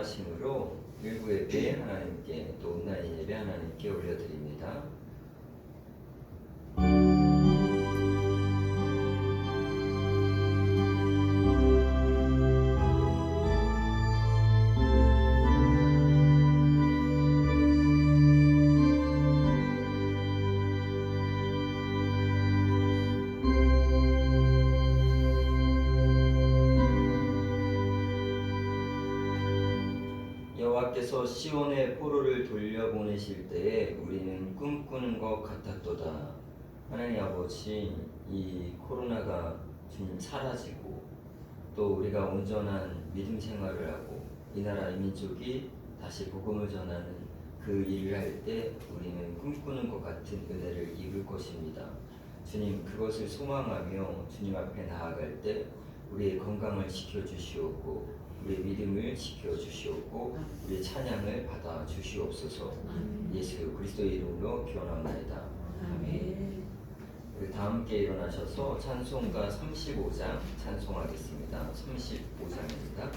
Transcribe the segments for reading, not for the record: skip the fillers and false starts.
원하심으로 일부 예배 하나님께 또 온라인 예배 하나님께 올려드립니다. 여호와께서 시온의 포로를 돌려보내실 때에 우리는 꿈꾸는 것 같았도다. 하나님 아버지, 이 코로나가 주님 사라지고 또 우리가 온전한 믿음 생활을 하고 이 나라 이 민족이 다시 복음을 전하는 그 일을 할 때 우리는 꿈꾸는 것 같은 은혜를 입을 것입니다. 주님, 그것을 소망하며 주님 앞에 나아갈 때 우리의 건강을 지켜주시옵고 우리의 믿음을 지켜주시옵고 우리의 찬양을 받아주시옵소서. 예수 그리스도의 이름으로 기원합니다. 아멘. 다 함께 일어나셔서 찬송가 35장 찬송하겠습니다. 35장입니다.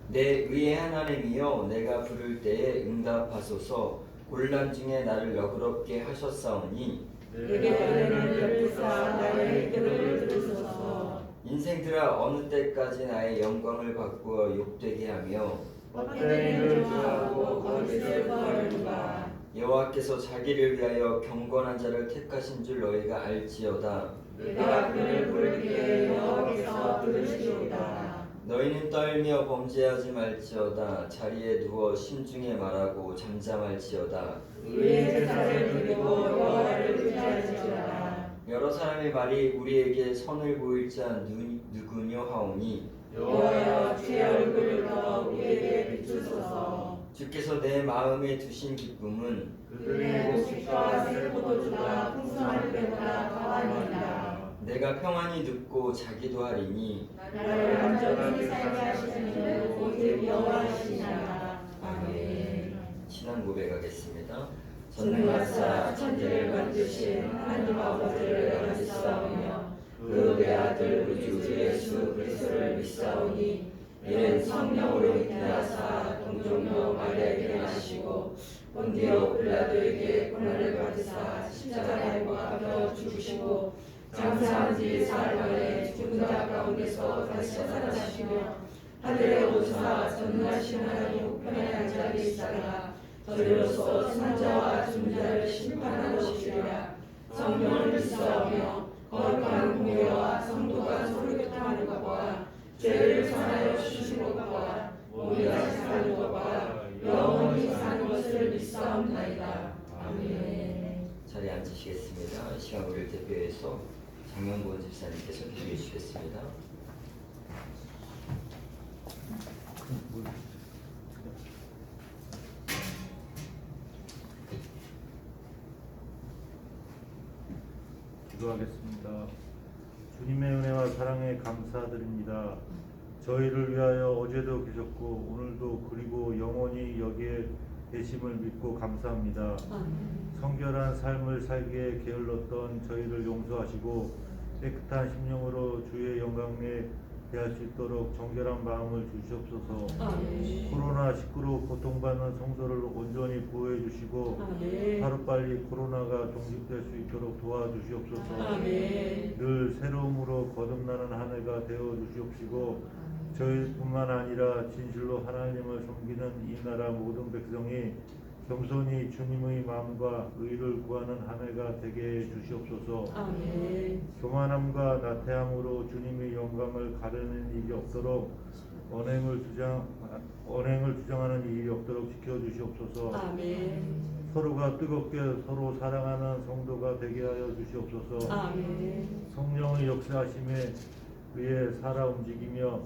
내 의의 하나님이여, 내가 부를 때에 응답하소서. 곤란 중에 나를 너그럽게 하셨사오니 내게 은혜를 베푸사 나의 기도를 들으소서. 인생들아, 어느 때까지 나의 영광을 바꾸어 욕되게 하며 헛되는 조하고 거짓을 거하는가. 여호와께서 자기를 위하여 경건한 자를 택하신 줄 너희가 알지어다. 내가 그를 부를 때에 여호와께서 들으시리이다. 너희는 떨며 범죄하지 말지어다. 자리에 누워 심중에 말하고 잠잠할지어다. 우리의 제사를 드리고 여호와를 의지할지어다. 여러 사람의 말이 우리에게 선을 보일 자 누구뇨 하오니 여호와여, 주의 얼굴을 들어 우리에게 비추소서. 주께서 내 마음에 두신 기쁨은 그의 곡식과 새 포도주가 풍성할 때보다 더하니이다. 내가 평안히 듣고 자기도 하리니 나를 완전히 살게 하시는 이는 오직 여호와시니라. 아멘. 신앙 고백하겠습니다. 전능하사 천지를 만드신 하나님 아버지를 내가 믿사오며 그 외아들 우리 주 예수 그리스도를 믿사오니 이는 성령으로 잉태하사 동정녀 마리아에게 나시고 본디오 빌라도에게 고난을 받으사 십자가에 못 박혀 죽으시고 장사한 지 사흘 만에 죽은 자 가운데서 다시 살아나시며 하늘에 오르사 전능하신 하나님 우편에 앉아 계시다가 저리로서 산자와 중자를 심판하러 오시리라. 성령을 믿사오며 거룩한 공회와 성도가 서로 교통하는 것과 죄를 사하여 주신 것과 몸이 다시 사는 것과 영원히 사는 것을 믿사옵나이다. 아멘. 자리에 앉으시겠습니다. 이 시간 우리를 대표해서 장명본 집사님께서 기도해 주시겠습니다. 기도하겠습니다. 주님의 은혜와 사랑에 감사드립니다. 저희를 위하여 어제도 계셨고 오늘도 그리고 영원히 여기에 계심을 믿고 감사합니다. 성결한 삶을 살기에 게을렀던 저희를 용서하시고 깨끗한 심령으로 주의 영광에 대할 수 있도록 정결한 마음을 주시옵소서. 코로나19로 고통받는 성도를 온전히 보호해 주시고 하루빨리 코로나가 종식될 수 있도록 도와주시옵소서. 늘 새로움으로 거듭나는 한 해가 되어 주시옵시고 저희뿐만 아니라 진실로 하나님을 섬기는 이 나라 모든 백성이 겸손히 주님의 마음과 의를 구하는 한 해가 되게 해 주시옵소서. 교만함과 나태함으로 주님의 영광을 가르는 일이 없도록 언행을 주장하는 일이 없도록 지켜주시옵소서. 서로가 뜨겁게 서로 사랑하는 성도가 되게 하여 주시옵소서. 성령의 역사하심에 의해 살아 움직이며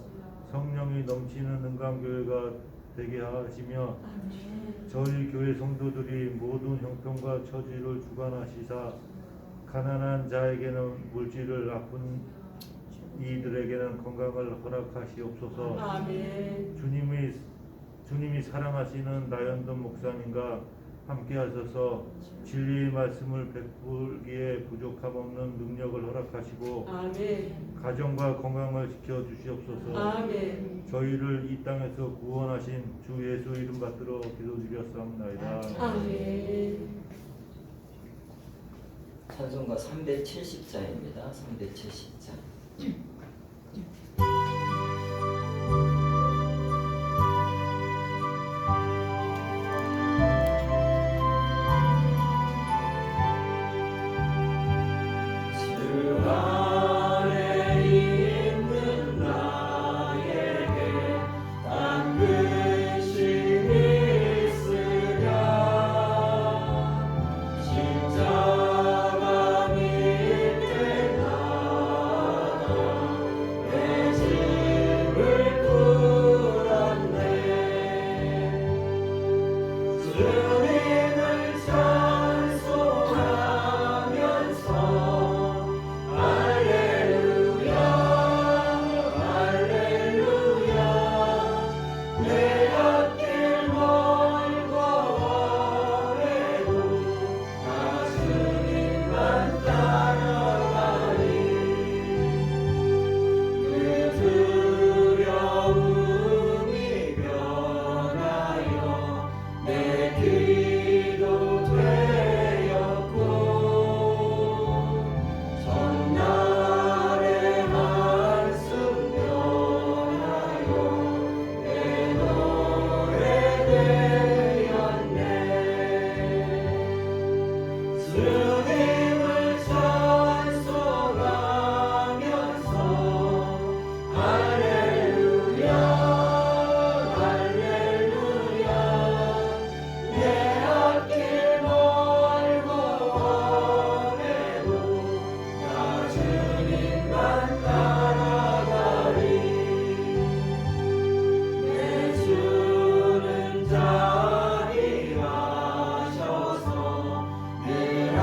성령이 넘치는 은강교회가 되게 하시며 저희 교회 성도들이 모든 형편과 처지를 주관하시사 가난한 자에게는 물질을 아픈 이들에게는 건강을 허락하시옵소서. 주님이 사랑하시는 나연돈 목사님과 함께 하셔서 진리의 말씀을 베풀기에 부족함 없는 능력을 허락하시고 가정과 건강을 지켜 주시옵소서. 저희를 이 땅에서 구원하신 주 예수 이름 받들어 기도드렸사옵나이다. 찬송가 370장입니다. 370장. 주는 자 자기 마셔서 늘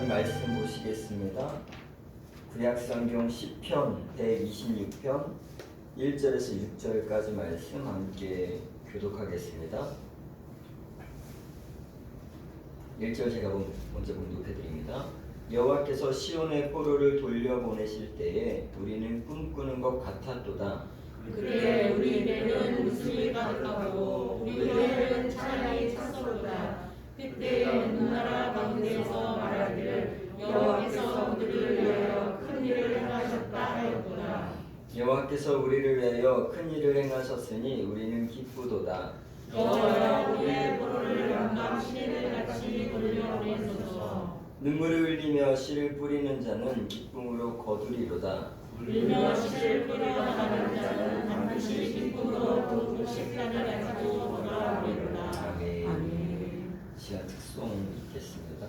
하나님 말씀 보시겠습니다. 구약성경 시편 126편 1절에서 6절까지 말씀 함께 교독하겠습니다. 1절 제가 먼저 봉독해드립니다. 여호와께서 시온의 포로를 돌려보내실 때에 우리는 꿈꾸는 것 같았도다. 그때 우리 입에는 웃음이 가득하고 우리 혀에는 찬양이 찼소로다. 그때 눈나라 가운데서 말하기를 여호와께서 우리를 위하여 큰 일을 행하셨다 하였구나. 여호와께서 우리를 위하여 큰 일을 행하셨으니 우리는 기쁘도다. 여호와여 우리의 포로를 영감 시내를 같이 돌려보내소서. 눈물을 흘리며 씨를 뿌리는 자는 기쁨으로 거두리로다. 울며 씨를 뿌려나가는 자는 반드시 기쁨으로 그 식단을 가지고 돌아오리로다. 아멘. 시간 특송 읽겠습니다.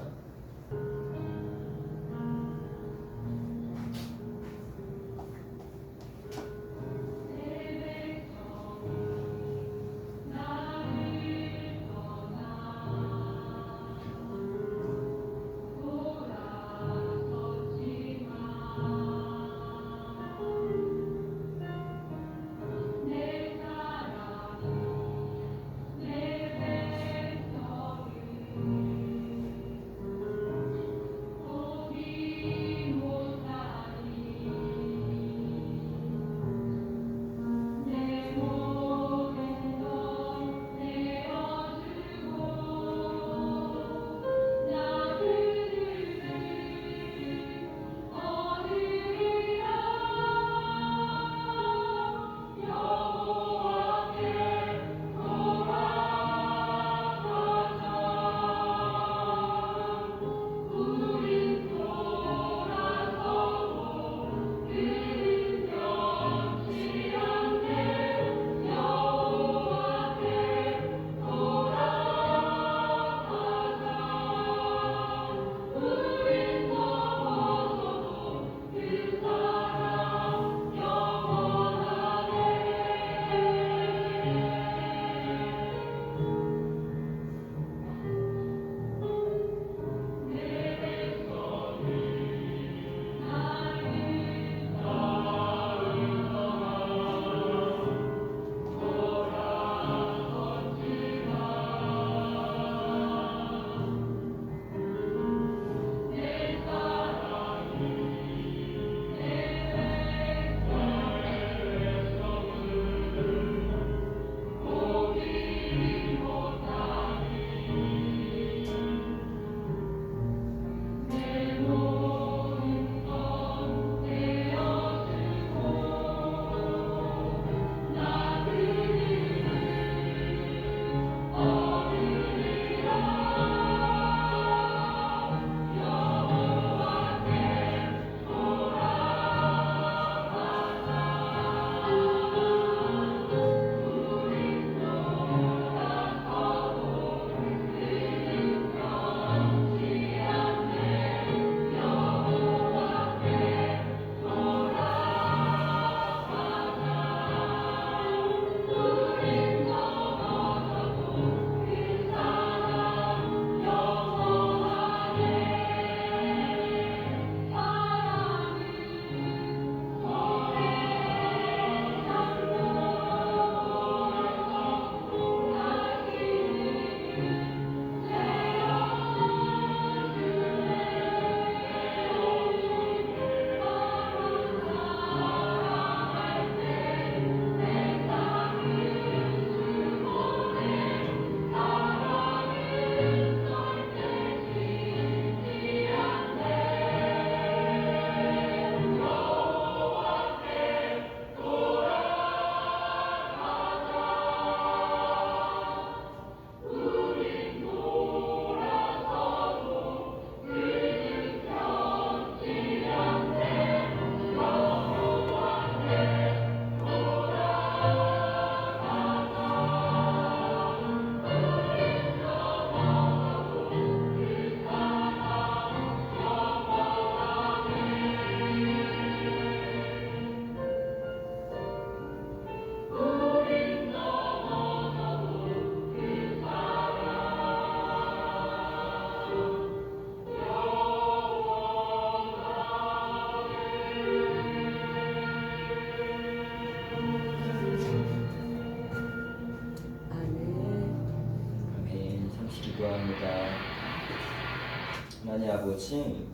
하나님 아버지,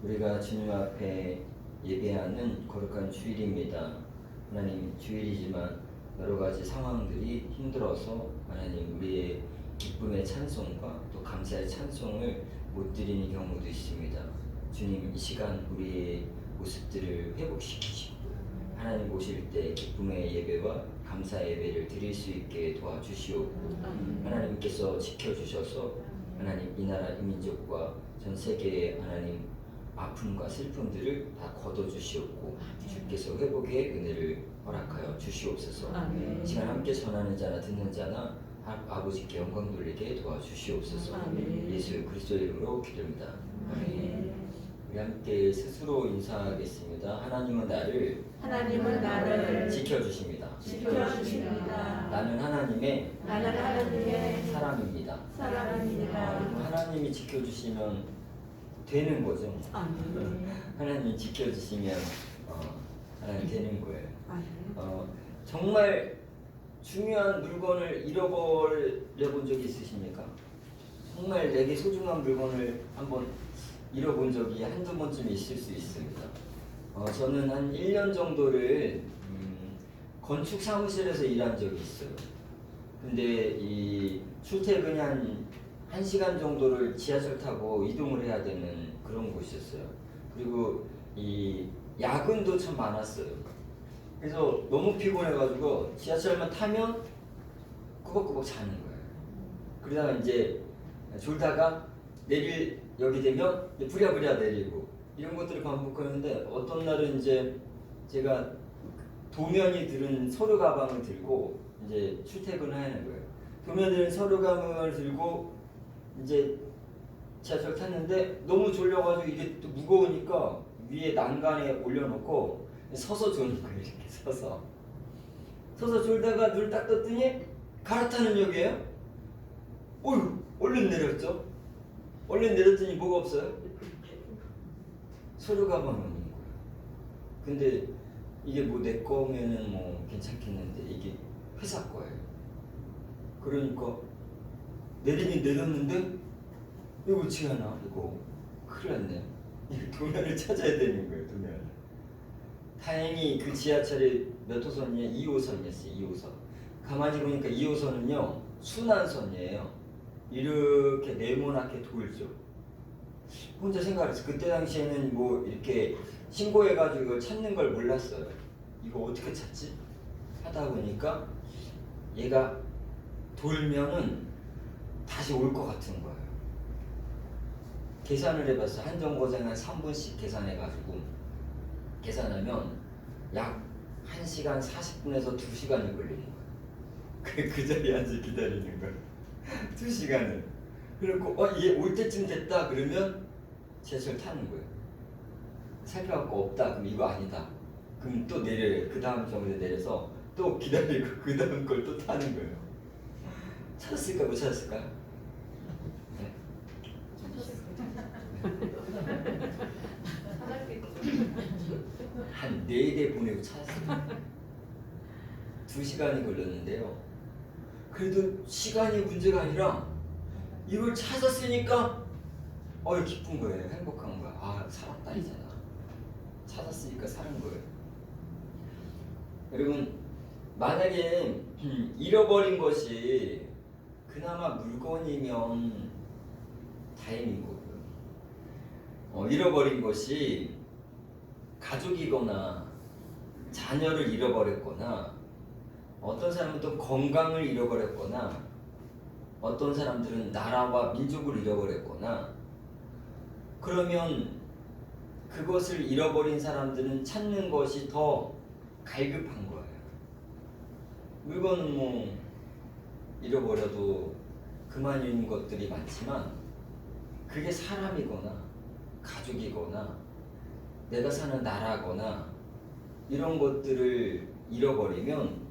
우리가 주님 앞에 예배하는 거룩한 주일입니다. 하나님, 주일이지만 여러 가지 상황들이 힘들어서 하나님 우리의 기쁨의 찬송과 또 감사의 찬송을 못 드리는 경우도 있습니다. 주님, 이 시간 우리의 모습들을 회복시키시고 하나님 오실 때 기쁨의 예배와 감사의 예배를 드릴 수 있게 도와주시옵고 하나님께서 지켜주셔서 하나님 이 나라 이 민족과 전 세계의 하나님 아픔과 슬픔들을 다 걷어주시옵고 주께서 회복의 은혜를 허락하여 주시옵소서. 이 시간 함께 전하는 자나 듣는 자나 아버지께 영광 돌리게 도와주시옵소서. 예수 그리스도의 이름으로 기도합니다. 아멘. 우리 함께 스스로 인사하겠습니다. 하나님은 나를 지켜주십니다. 나는 하나님의 사람입니다. 하나님이 지켜주시면 되는 거죠. 하나님이 지켜주시면 하나님 되는 거예요. 정말 중요한 물건을 잃어버려 본 적이 있으십니까? 정말 내게 소중한 물건을 한번 잃어본 적이 한두 번쯤 있을 수 있습니다. 저는 한 1년 정도를 건축 사무실에서 일한 적이 있어요. 근데 이 출퇴근이 한 1시간 정도를 지하철 타고 이동을 해야 되는 그런 곳이었어요. 그리고 이 야근도 참 많았어요. 그래서 너무 피곤해가지고 지하철만 타면 꾸벅꾸벅 자는 거예요. 그러다가 이제 졸다가 여기 되면 부랴부랴 내리고 이런 것들을 반복하는데 어떤 날은 이제 제가 도면이 들은 서류 가방을 들고 이제 출퇴근을 하는 거예요. 도면이 들은 서류 가방을 들고 이제 지하철 탔는데 너무 졸려가지고 이게 또 무거우니까 위에 난간에 올려놓고 서서 조는 거예요. 이렇게 서서 졸다가 눈을 딱 떴더니 갈아타는 역이에요. 어휴, 얼른 내렸죠. 얼른 내렸더니 뭐가 없어요? 서류 가방이 없는 거예요. 근데 이게 뭐 내 거면은 뭐 괜찮겠는데 이게 회사 거예요. 그러니까 내리긴 내렸는데 이거 어찌 하나? 이거 큰일 났네. 이 도면을 찾아야 되는 거예요. 도면을. 다행히 그 지하철이 몇 호선이냐? 2호선이었어요. 2호선. 가만히 보니까 2호선은요 순환선이에요. 이렇게 네모나게 돌죠. 혼자 생각했어요. 그때 당시에는 뭐 이렇게 신고해가지고 이걸 찾는 걸 몰랐어요. 이거 어떻게 찾지? 하다 보니까 얘가 돌면은 다시 올 것 같은 거예요. 계산을 해봤어요. 한 정거장 한 3분씩 계산해가지고 계산하면 약 1시간 40분에서 2시간이 걸리는 거예요. 그 자리에 앉아 기다리는 거예요. 2시간을. 그리고 얘 올 때쯤 됐다 그러면 지하철 타는 거예요. 살펴갖고 없다 그럼 이거 아니다. 그럼 또 내려요. 그 다음 정거에 내려서 또 기다리고 그 다음 걸 또 타는 거예요. 찾았을까 못 찾았을까요? 네. 한 4대 보내고 찾았어요. 2시간이 걸렸는데요. 그래도 시간이 문제가 아니라 이걸 찾았으니까 기쁜 거예요. 행복한 거야. 아, 살았다 이잖아. 찾았으니까 사는 거예요. 여러분, 만약에 잃어버린 것이 그나마 물건이면 다행인 거고요. 잃어버린 것이 가족이거나 자녀를 잃어버렸거나 어떤 사람은 또 건강을 잃어버렸거나 어떤 사람들은 나라와 민족을 잃어버렸거나 그러면 그것을 잃어버린 사람들은 찾는 것이 더 갈급한 거예요. 물건은 뭐 잃어버려도 그만 잃는 것들이 많지만 그게 사람이거나 가족이거나 내가 사는 나라거나 이런 것들을 잃어버리면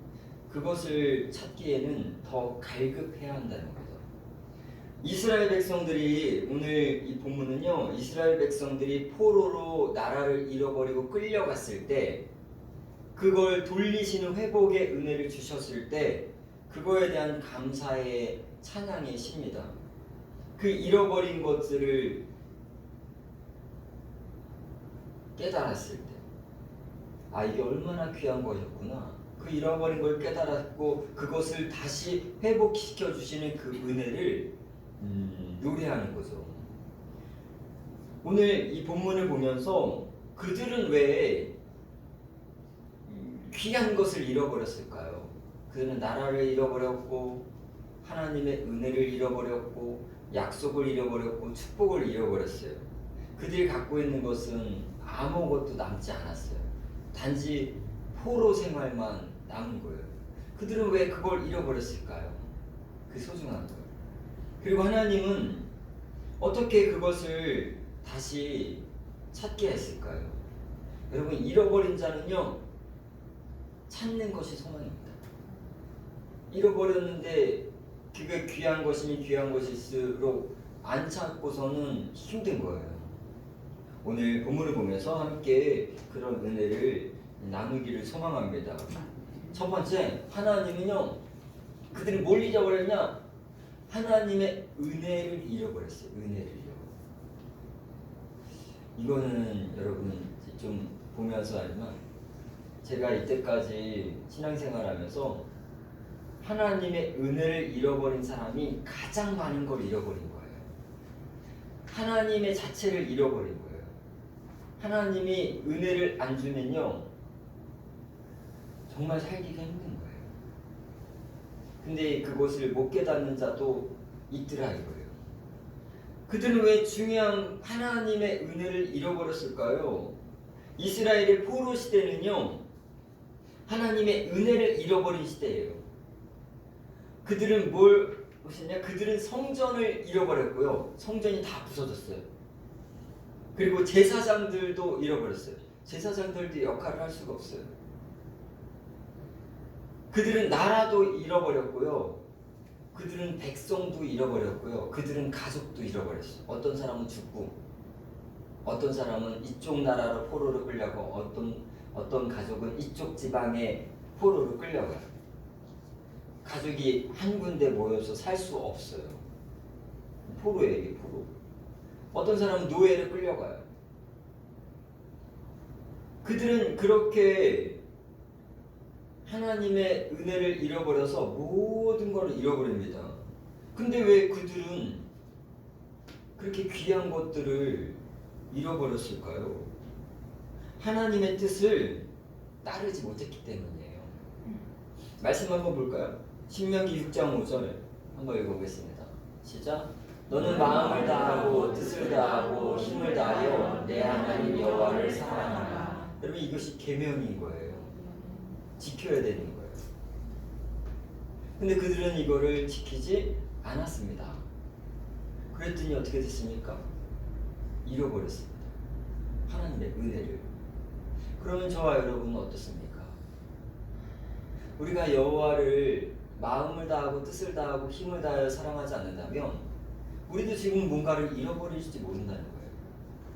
그것을 찾기에는 더 갈급해야 한다는 거죠. 이스라엘 백성들이 오늘 이 본문은요. 이스라엘 백성들이 포로로 나라를 잃어버리고 끌려갔을 때 그걸 돌리시는 회복의 은혜를 주셨을 때 그거에 대한 감사의 찬양의 시입니다. 그 잃어버린 것들을 깨달았을 때, 아, 이게 얼마나 귀한 것이었구나. 그 잃어버린 걸 깨달았고 그것을 다시 회복시켜 주시는 그 은혜를 노래하는 거죠. 오늘 이 본문을 보면서 그들은 왜 귀한 것을 잃어버렸을까요? 그들은 나라를 잃어버렸고 하나님의 은혜를 잃어버렸고 약속을 잃어버렸고 축복을 잃어버렸어요. 그들이 갖고 있는 것은 아무것도 남지 않았어요. 단지 포로 생활만 남은 거예요. 그들은 왜 그걸 잃어버렸을까요? 그 소중한 걸. 그리고 하나님은 어떻게 그것을 다시 찾게 했을까요? 여러분, 잃어버린 자는요, 찾는 것이 소망입니다. 잃어버렸는데 그게 귀한 것이니 귀한 것일수록 안 찾고서는 힘든 거예요. 오늘 본문을 보면서 함께 그런 은혜를 나누기를 소망합니다. 첫 번째, 하나님은요, 그들이 뭘 잊어버렸냐? 하나님의 은혜를 잃어버렸어요. 은혜를요. 이거는 여러분 좀 보면서 알지만, 제가 이때까지 신앙생활하면서 하나님의 은혜를 잃어버린 사람이 가장 많은 걸 잃어버린 거예요. 하나님의 자체를 잃어버린 거예요. 하나님이 은혜를 안 주면요, 정말 살기가 힘든 거예요. 근데 그것을 못 깨닫는 자도 있더라 이거예요. 그들은 왜 중요한 하나님의 은혜를 잃어버렸을까요? 이스라엘의 포로 시대는요, 하나님의 은혜를 잃어버린 시대예요. 그들은 뭘 보시냐? 그들은 성전을 잃어버렸고요. 성전이 다 부서졌어요. 그리고 제사장들도 잃어버렸어요. 제사장들도 역할을 할 수가 없어요. 그들은 나라도 잃어버렸고요. 그들은 백성도 잃어버렸고요. 그들은 가족도 잃어버렸어요. 어떤 사람은 죽고, 어떤 사람은 이쪽 나라로 포로로 끌려고, 어떤 가족은 이쪽 지방에 포로로 끌려가요. 가족이 한 군데 모여서 살 수 없어요. 포로예요, 이게 포로. 어떤 사람은 노예를 끌려가요. 그들은 그렇게 하나님의 은혜를 잃어버려서 모든 걸 잃어버립니다. 근데 왜 그들은 그렇게 귀한 것들을 잃어버렸을까요? 하나님의 뜻을 따르지 못했기 때문이에요. 말씀 한번 볼까요? 신명기 6장 5절 한번 읽어보겠습니다. 시작. 너는 마음을 다하고 뜻을 다하고 힘을 다하여 내 하나님 여호와를 사랑하라. 여러분, 이것이 계명인 거예요. 지켜야 되는 거예요. 근데 그들은 이거를 지키지 않았습니다. 그랬더니 어떻게 됐습니까? 잃어버렸습니다. 하나님의 은혜를. 그러면 저와 여러분은 어떻습니까? 우리가 여호와를 마음을 다하고 뜻을 다하고 힘을 다하여 사랑하지 않는다면 우리도 지금 뭔가를 잃어버릴지 모른다는 거예요.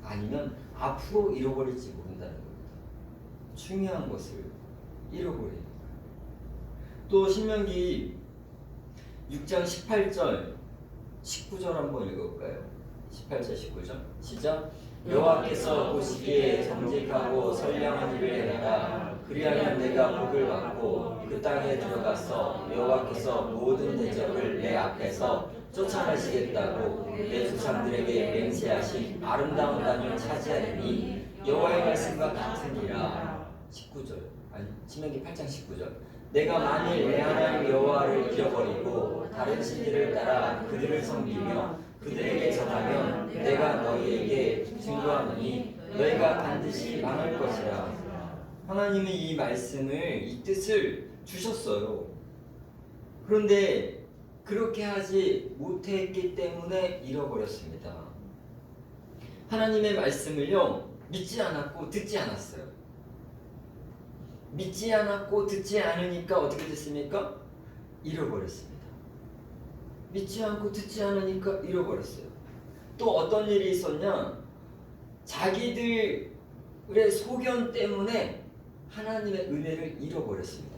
아니면 앞으로 잃어버릴지 모른다는 겁니다. 중요한 것을 잃어버리는 거예요. 또 신명기 6장 18절 19절 한번 읽어볼까요? 18절 19절 시작. 여호와께서 보시기에 정직하고 선량한 일을 행하라. 그리하면 내가 복을 받고 그 땅에 들어가서 여호와께서 모든 대적을 내 앞에서 쫓아내시겠다고 내 조상들에게 맹세하신 아름다운 땅을 차지하리니 여호와의 말씀과 같으니라. 19절 아니 신명기 8장 19절. 내가 만일 내 하나님 여호와를 잃어버리고 다른 신들을 따라 그들을 섬기며 그들에게 전하면 내가 너희에게 증거하노니 너희가 반드시 망할 것이라. 하나님은 이 말씀을, 이 뜻을 주셨어요. 그런데 그렇게 하지 못했기 때문에 잃어버렸습니다. 하나님의 말씀을요, 믿지 않았고 듣지 않았어요. 믿지 않았고 듣지 않으니까 어떻게 됐습니까? 잃어버렸습니다. 믿지 않고 듣지 않으니까 잃어버렸어요. 또 어떤 일이 있었냐? 자기들의 소견 때문에 하나님의 은혜를 잃어버렸습니다.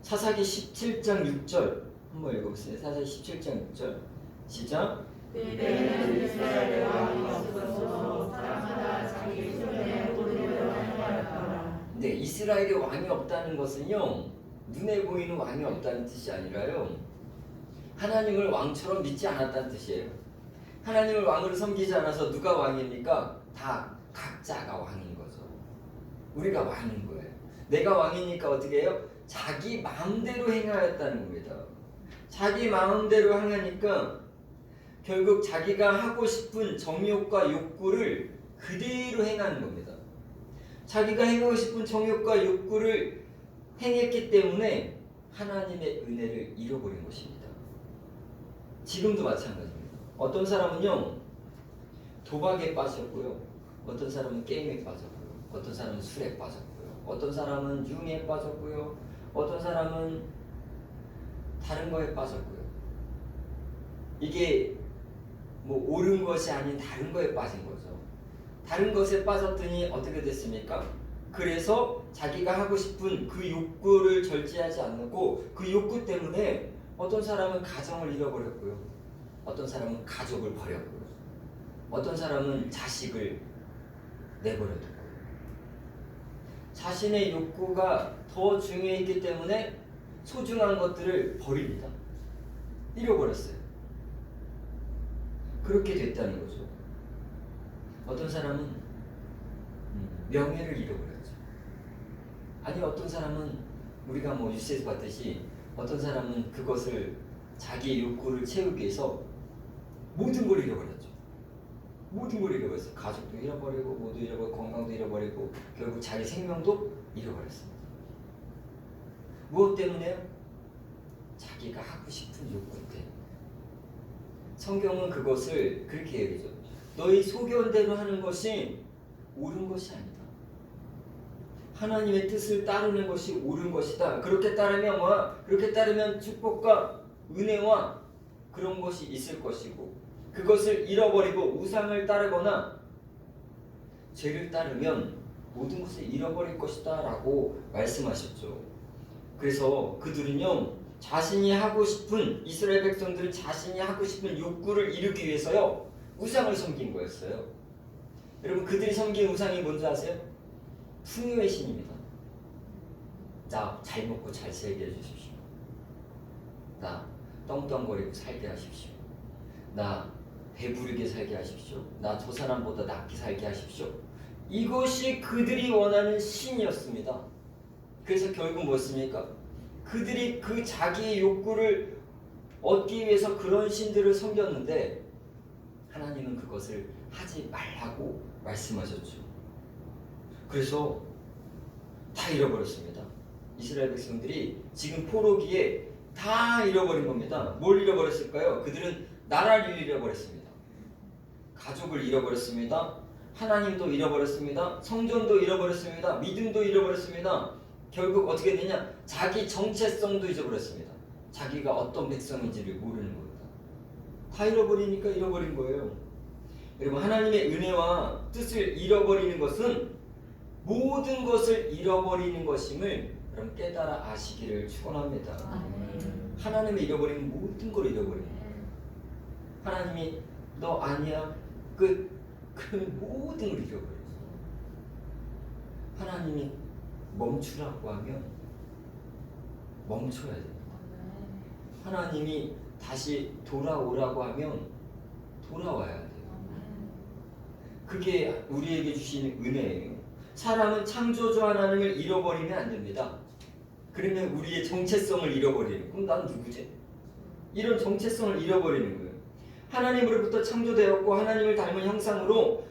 사사기 17장 6절 한번 읽어보세요. 사사기 17장 6절 시작. 그때는 이스라엘의 왕이 없어서 사람마다 자기 손에 오르는 이스라엘에 왕이 없다는 것은요, 눈에 보이는 왕이 없다는 뜻이 아니라요, 하나님을 왕처럼 믿지 않았다는 뜻이에요. 하나님을 왕으로 섬기지 않아서 누가 왕입니까? 다 각자가 왕인 거죠. 우리가 왕인 거예요. 내가 왕이니까 어떻게 해요? 자기 마음대로 행하였다는 겁니다. 자기 마음대로 행하니까 결국 자기가 하고 싶은 정욕과 욕구를 그대로 행하는 겁니다. 자기가 행하고 싶은 정욕과 욕구를 행했기 때문에 하나님의 은혜를 잃어버린 것입니다. 지금도 마찬가지입니다. 어떤 사람은요, 도박에 빠졌고요, 어떤 사람은 게임에 빠졌고요, 어떤 사람은 술에 빠졌고요, 어떤 사람은 융에 빠졌고요, 어떤 사람은 다른 거에 빠졌고요. 이게 뭐 옳은 것이 아닌 다른 거에 빠진 거죠. 다른 것에 빠졌더니 어떻게 됐습니까? 그래서 자기가 하고 싶은 그 욕구를 절제하지 않고 그 욕구 때문에 어떤 사람은 가정을 잃어버렸고요, 어떤 사람은 가족을 버렸고요, 어떤 사람은 자식을 내버려뒀고요. 자신의 욕구가 더 중요했기 때문에 소중한 것들을 버립니다. 잃어버렸어요. 그렇게 됐다는 거죠. 어떤 사람은 명예를 잃어버렸죠. 아니, 어떤 사람은 우리가 뭐 뉴스에서 봤듯이 어떤 사람은 그것을 자기의 욕구를 채우기 위해서 모든 걸 잃어버렸죠. 모든 걸 잃어버렸어요. 가족도 잃어버리고, 모두 잃어버리고, 건강도 잃어버리고, 결국 자기 생명도 잃어버렸습니다. 무엇 때문에요? 자기가 하고 싶은 욕구 때문에. 성경은 그것을 그렇게 얘기하죠. 너희 소견대로 하는 것이 옳은 것이 아니다. 하나님의 뜻을 따르는 것이 옳은 것이다. 그렇게 따르면 그렇게 따르면 축복과 은혜와 그런 것이 있을 것이고, 그것을 잃어버리고 우상을 따르거나 죄를 따르면 모든 것을 잃어버릴 것이다 라고 말씀하셨죠. 그래서 그들은요, 자신이 하고 싶은, 이스라엘 백성들은 자신이 하고 싶은 욕구를 이루기 위해서요, 우상을 섬긴 거였어요. 여러분, 그들이 섬긴 우상이 뭔지 아세요? 풍요의 신입니다. 나 잘 먹고 잘 살게 해주십시오. 나 떵떵거리고 살게 하십시오. 나 배부르게 살게 하십시오. 나 저 사람보다 낫게 살게 하십시오. 이것이 그들이 원하는 신이었습니다. 그래서 결국 뭐였습니까? 그들이 그 자기의 욕구를 얻기 위해서 그런 신들을 섬겼는데 하나님은 그것을 하지 말라고 말씀하셨죠. 그래서 다 잃어버렸습니다. 이스라엘 백성들이 지금 포로기에 다 잃어버린 겁니다. 뭘 잃어버렸을까요? 그들은 나라를 잃어버렸습니다. 가족을 잃어버렸습니다. 하나님도 잃어버렸습니다. 성전도 잃어버렸습니다. 믿음도 잃어버렸습니다. 결국 어떻게 되냐? 자기 정체성도 잊어버렸습니다. 자기가 어떤 백성인지를 모르는 겁니다. 다 잃어버리니까 잃어버린 거예요. 여러분, 하나님의 은혜와 뜻을 잃어버리는 것은 모든 것을 잃어버리는 것임을 여러분 깨달아 아시기를 축원합니다. 하나님을 잃어버리면 모든 걸 잃어버려요. 하나님이 너 아니야 끝, 그러면 모든 걸 잃어버려요. 하나님이 멈추라고 하면 멈춰야 됩니다. 하나님이 다시 돌아오라고 하면 돌아와야 돼요. 그게 우리에게 주신 은혜예요. 사람은 창조주 하나님을 잃어버리면 안 됩니다. 그러면 우리의 정체성을 잃어버리는, 그럼 난 누구지? 이런 정체성을 잃어버리는 거예요. 하나님으로부터 창조되었고 하나님을 닮은 형상으로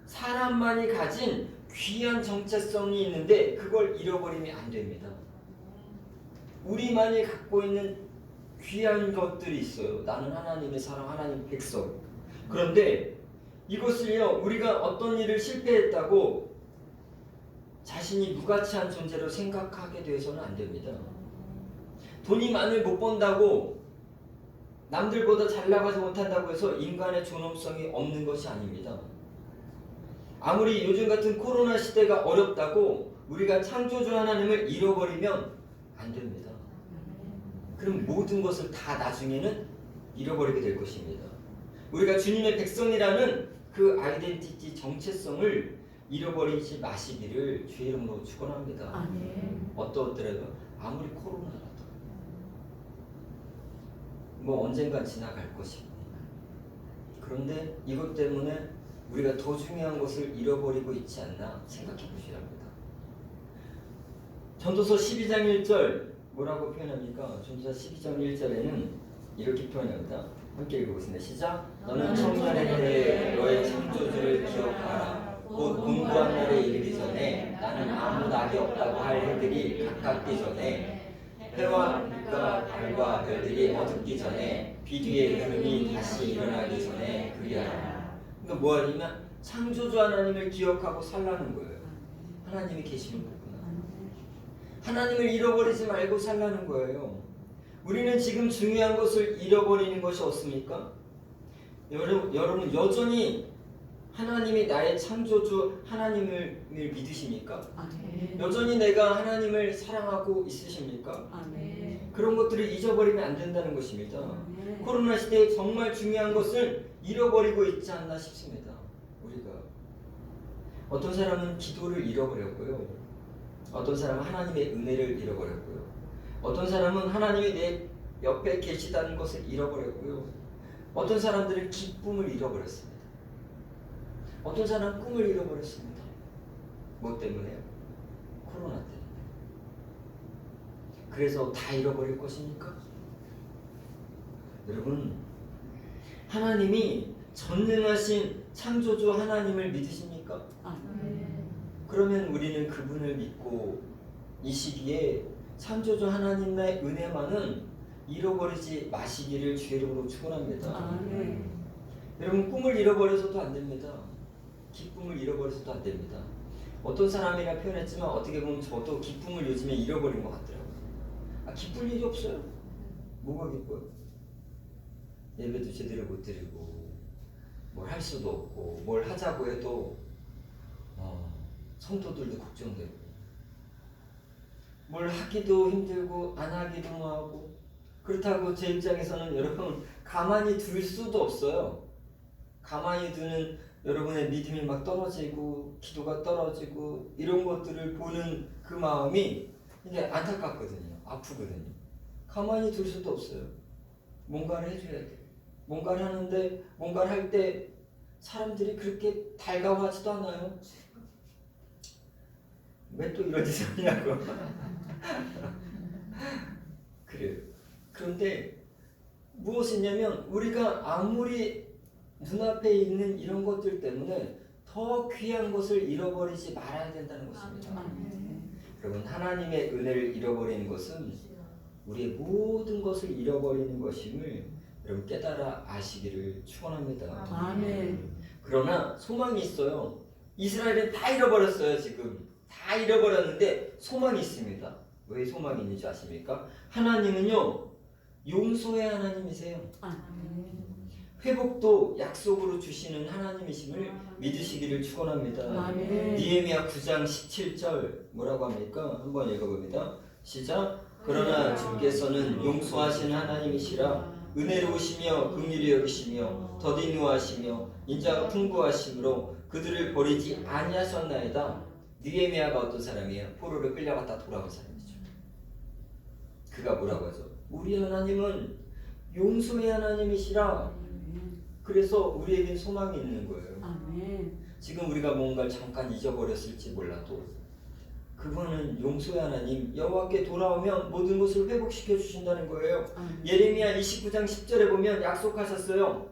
사람만이 가진 귀한 정체성이 있는데 그걸 잃어버리면 안 됩니다. 우리만이 갖고 있는 귀한 것들이 있어요. 나는 하나님의 사람, 하나님의 백성. 그런데 이것을요, 우리가 어떤 일을 실패했다고 자신이 무가치한 존재로 생각하게 되어서는 안 됩니다. 돈이 많이 못 번다고 남들보다 잘 나가지 못한다고 해서 인간의 존엄성이 없는 것이 아닙니다. 아무리 요즘 같은 코로나 시대가 어렵다고 우리가 창조주 하나님을 잃어버리면 안 됩니다. 그럼 모든 것을 다 나중에는 잃어버리게 될 것입니다. 우리가 주님의 백성이라는 그 아이덴티티 정체성을 잃어버리지 마시기를 주의 이름으로 축원합니다. 아멘. 어떠더라도 아무리 코로나라도 뭐 언젠간 지나갈 것이고, 그런데 이것 때문에 우리가 더 중요한 것을 잃어버리고 있지 않나 생각해 보셔야 합니다. 전도서 12장 1절 뭐라고 표현합니까? 전도서 12장 1절에는 이렇게 표현합니다. 함께 읽어보겠습니다. 시작. 너는 청년의 때에 너의 창조주를 기억하라. 곧 공부한 날에 이르기 전에 나는 아무 낙이 없다고 할 해들이 가깝기 전에 해와 빛과 달과 별들이 어둡기 전에 비 뒤에 구름이 다시 일어나기 전에 그리하라. 그러니까 뭐 하냐면 창조주 하나님을 기억하고 살라는 거예요. 하나님이 계시는 거구나. 하나님을 잃어버리지 말고 살라는 거예요. 우리는 지금 중요한 것을 잃어버리는 것이 없습니까? 여러분 여전히 하나님이 나의 창조주 하나님을 믿으십니까? 아멘. 여전히 내가 하나님을 사랑하고 있으십니까? 아멘. 그런 것들을 잊어버리면 안 된다는 것입니다. 아멘. 코로나 시대에 정말 중요한 것을 잃어버리고 있지 않나 싶습니다. 우리가 어떤 사람은 기도를 잃어버렸고요. 어떤 사람은 하나님의 은혜를 잃어버렸고요. 어떤 사람은 하나님이 내 옆에 계시다는 것을 잃어버렸고요. 어떤 사람들은 기쁨을 잃어버렸습니다. 어떤 사람은 꿈을 잃어버렸습니다. 뭐 때문에요? 코로나 때문에. 그래서 다 잃어버릴 것입니까? 여러분, 하나님이 전능하신 창조주 하나님을 믿으십니까? 아멘. 그러면 우리는 그분을 믿고 이 시기에 창조주 하나님의 은혜만은 잃어버리지 마시기를 주의 이름으로 축원합니다. 아멘. 여러분, 꿈을 잃어버려서도 안 됩니다. 기쁨을 잃어버려서도 안 됩니다. 어떤 사람이라 표현했지만 어떻게 보면 저도 기쁨을 요즘에 잃어버린 것 같더라고요. 기쁠 일이 없어요. 뭐가 기뻐요? 예배도 제대로 못 드리고 뭘 할 수도 없고 뭘 하자고 해도 성도들도 걱정되고 뭘 하기도 힘들고 안 하기도 하고, 그렇다고 제 입장에서는 여러분 가만히 둘 수도 없어요. 가만히 두는 여러분의 믿음이 막 떨어지고 기도가 떨어지고 이런 것들을 보는 그 마음이 이게 안타깝거든요. 아프거든요. 가만히 둘 수도 없어요. 뭔가를 해줘야 돼요. 뭔가를 하는데 뭔가를 할 때 사람들이 그렇게 달가워하지도 않아요. 왜 또 이런 짓을 하냐고. 그래요. 그런데 무엇이냐면 우리가 아무리 눈앞에 있는 이런 것들 때문에 더 귀한 것을 잃어버리지 말아야 된다는 것입니다. 여러분, 하나님의 은혜를 잃어버리는 것은 우리의 모든 것을 잃어버리는 것임을 여러분 깨달아 아시기를 축원합니다. 아멘. 그러나 소망이 있어요. 이스라엘은 다 잃어버렸어요. 지금 다 잃어버렸는데 소망이 있습니다. 왜 소망이 있는지 아십니까? 하나님은요 용서의 하나님이세요. 아멘. 회복도 약속으로 주시는 하나님이심을 믿으시기를 축원합니다. 아멘. 느헤미야 9장 17절 뭐라고 합니까? 한번 읽어봅니다. 시작. 그러나 주께서는 용서하시는 하나님이시라 은혜로우시며 긍휼히 여기시며 더디 노하시며 인자가 풍부하심으로 그들을 버리지 아니하셨나이다. 느헤미야가 어떤 사람이에요? 포로를 끌려갔다 돌아온 사람이죠. 그가 뭐라고 하죠? 우리 하나님은 용서의 하나님이시라. 그래서 우리에겐 소망이 있는 거예요. 아멘. 지금 우리가 뭔가를 잠깐 잊어버렸을지 몰라도 그분은 용서의 하나님, 여호와께 돌아오면 모든 것을 회복시켜 주신다는 거예요. 예레미야 29장 10절에 보면 약속하셨어요.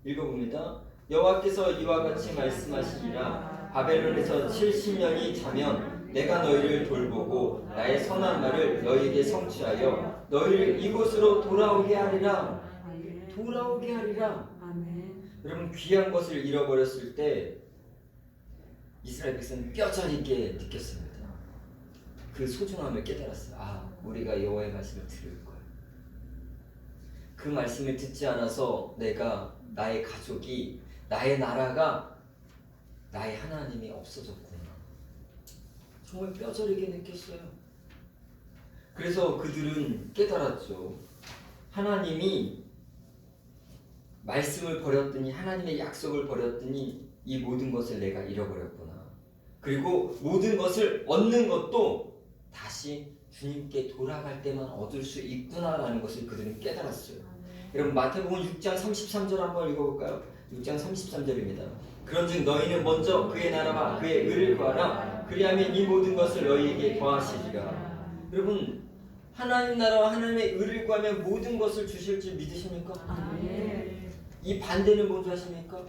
읽어봅니다. 여호와께서 이와 같이 말씀하시니라. 바벨론에서 70년이 자면 내가 너희를 돌보고 나의 선한 말을 너희에게 성취하여 너희를 이곳으로 돌아오게 하리라. 돌아오게 하리라. 아멘. 여러분, 귀한 것을 잃어버렸을 때 이스라엘 백성은 뼈저리게 느꼈습니다. 그 소중함을 깨달았어요. 우리가 여호와의 말씀을 들을 거야. 그 말씀을 듣지 않아서 내가, 나의 가족이, 나의 나라가, 나의 하나님이 없어졌구나. 정말 뼈저리게 느꼈어요. 그래서 그들은 깨달았죠. 하나님이 말씀을 버렸더니, 하나님의 약속을 버렸더니 이 모든 것을 내가 잃어버렸구나. 그리고 모든 것을 얻는 것도 다시 주님께 돌아갈 때만 얻을 수 있구나라는 것을 그들은 깨달았어요. 여러분 마태복음 6장 33절 한번 읽어볼까요? 6장 33절입니다. 그런즉 너희는 먼저 그의 나라와 그의 의를 구하라. 그리하면 이 모든 것을 너희에게 더하시리라. 여러분 하나님 나라와 하나님의 의를 구하면 모든 것을 주실 줄 믿으십니까? 이 반대는 뭔지 아십니까?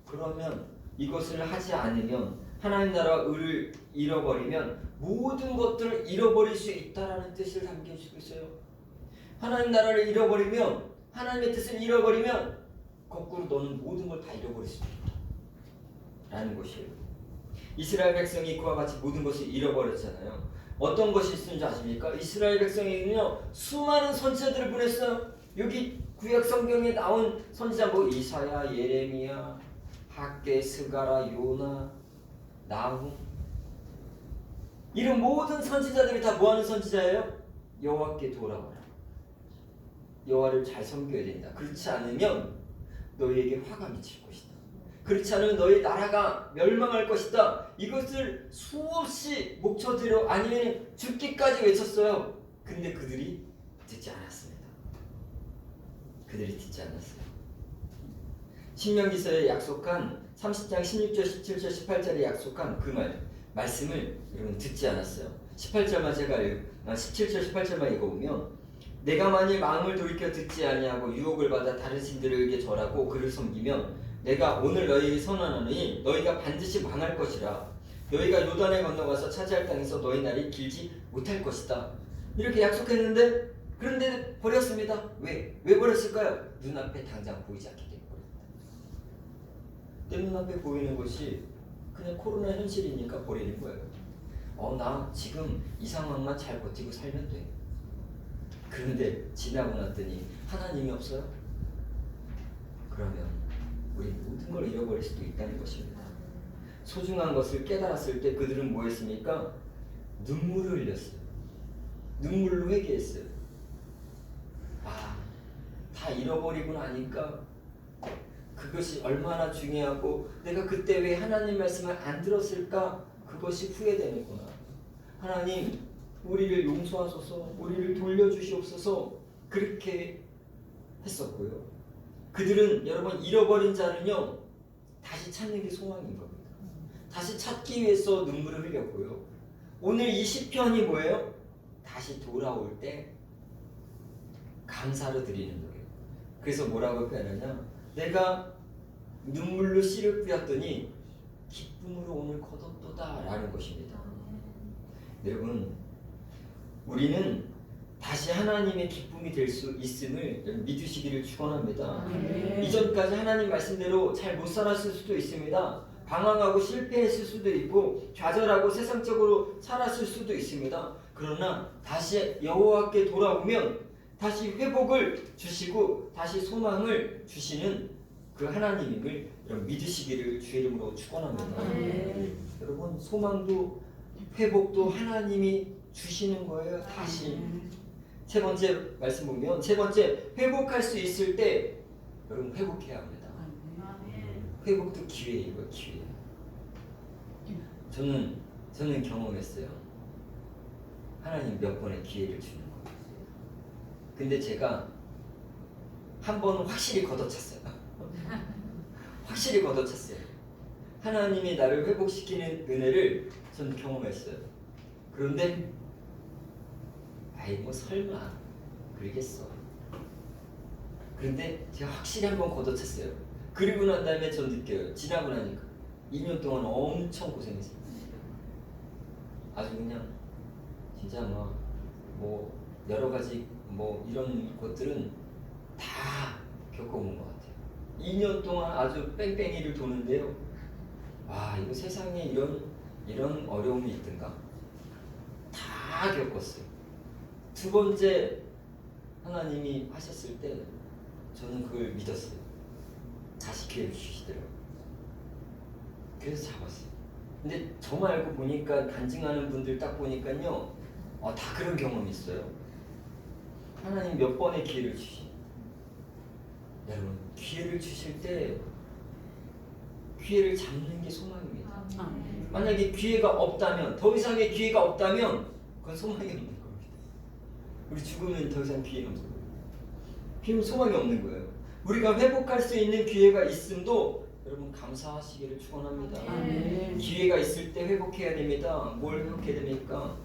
그러면 이것을 하지 않으면 하나님 나라와 의를 잃어버리면 모든 것들을 잃어버릴 수 있다라는 뜻을 담겨주고 있어요. 하나님 나라를 잃어버리면 하나님의 뜻을 잃어버리면 거꾸로 너는 모든 걸 다 잃어버릴 수 있다 라는 것이에요. 이스라엘 백성이 그와 같이 모든 것을 잃어버렸잖아요. 어떤 것이 있는지 아십니까? 이스라엘 백성에는요 수많은 선지자들을 보냈어요. 여기 구약 성경에 나온 선지자 뭐 이사야, 예레미야, 학개, 스가랴, 요나, 나훔 이런 모든 선지자들이 다 뭐하는 선지자예요? 여호와께 돌아오라. 여호와를 잘 섬겨야 된다. 그렇지 않으면 너희에게 화가 미칠 것이다. 그렇지 않으면 너희 나라가 멸망할 것이다. 이것을 수없이 목초대로 아니면 죽기까지 외쳤어요. 근데 그들이 듣지 않았습니다. 그들이 듣지 않았어요. 신명기서에 약속한 30장 16절, 17절, 18절에 약속한 그 말씀을 여러분 듣지 않았어요. 18절만 제가 17절, 18절만 읽어보면 내가 만일 마음을 돌이켜 듣지 아니하고 유혹을 받아 다른 신들에게 절하고 그를 섬기면 내가 오늘 너희에게 선언하노니 너희가 반드시 망할 것이라. 너희가 요단에 건너가서 차지할 땅에서 너희 날이 길지 못할 것이다. 이렇게 약속했는데 그런데 버렸습니다. 왜 버렸을까요? 눈앞에 당장 보이지 않기 때문에 내 눈앞에 보이는 것이 그냥 코로나 현실이니까 버리는 거예요. 나 지금 이 상황만 잘 버티고 살면 돼. 그런데 지나고 났더니 하나님이 없어요? 그러면 우리 모든 걸 잃어버릴 수도 있다는 것입니다. 소중한 것을 깨달았을 때 그들은 뭐 했습니까? 눈물을 흘렸어요. 눈물로 회개했어요. 다 잃어버리고 나니까 그것이 얼마나 중요하고 내가 그때 왜 하나님 말씀을 안 들었을까? 그것이 후회되는구나. 하나님 우리를 용서하소서, 우리를 돌려주시옵소서. 그렇게 했었고요. 그들은 여러분 잃어버린 자는요 다시 찾는 게 소망인 겁니다. 다시 찾기 위해서 눈물을 흘렸고요. 오늘 이 시편이 뭐예요? 다시 돌아올 때 감사로 드리는 노래. 그래서 뭐라고 표현하냐? 내가 눈물로 씨를 뿌렸더니 기쁨으로 오늘 거뒀도다 라는 것입니다. 여러분 우리는 다시 하나님의 기쁨이 될 수 있음을 믿으시기를 축원합니다. 이전까지 하나님 말씀대로 잘 못 살았을 수도 있습니다. 방황하고 실패했을 수도 있고 좌절하고 세상적으로 살았을 수도 있습니다. 그러나 다시 여호와께 돌아오면 다시 회복을 주시고 다시 소망을 주시는 그 하나님임을 여러분 믿으시기를 주의 이름으로 축원합니다. 여러분 소망도 회복도 하나님이 주시는 거예요. 다시 세 번째 말씀 보면 세 번째 회복할 수 있을 때 여러분 회복해야 합니다. 회복도 기회예요. 기회. 저는 경험했어요. 하나님 몇 번의 기회를 주는 거예요. 근데 제가 한 번은 확실히 걷어찼어요. 확실히 걷어찼어요. 하나님이 나를 회복시키는 은혜를 전 경험했어요. 그런데 뭐 설마 그러겠어. 그런데 제가 확실히 한번 걷어찼어요. 그리고 난 다음에 전 느껴요. 지나고 나니까 2년 동안 엄청 고생했어요. 아주 그냥 진짜 뭐 여러 가지 뭐 이런 것들은 다 겪어본 것 같아요. 2년 동안 아주 뺑뺑이를 도는데요. 와 이거 세상에 이런 어려움이 있던가 다 겪었어요. 두 번째 하나님이 하셨을 때 저는 그걸 믿었어요. 다시 기회를 주시더라고요. 그래서 잡았어요. 근데 저 말고 보니까 간증하는 분들 딱 보니까요 다 그런 경험이 있어요. 하나님 몇 번의 기회를 주시. 여러분 기회를 주실 때 기회를 잡는 게 소망입니다. 만약에 기회가 없다면, 더 이상의 기회가 없다면 그건 소망이 없는 겁니다. 우리 죽으면 더 이상 기회가 없는 거예요. 피면 소망이 없는 거예요. 우리가 회복할 수 있는 기회가 있음도 여러분 감사하시기를 축원합니다. 기회가 있을 때 회복해야 됩니다. 뭘 회복해야 됩니까?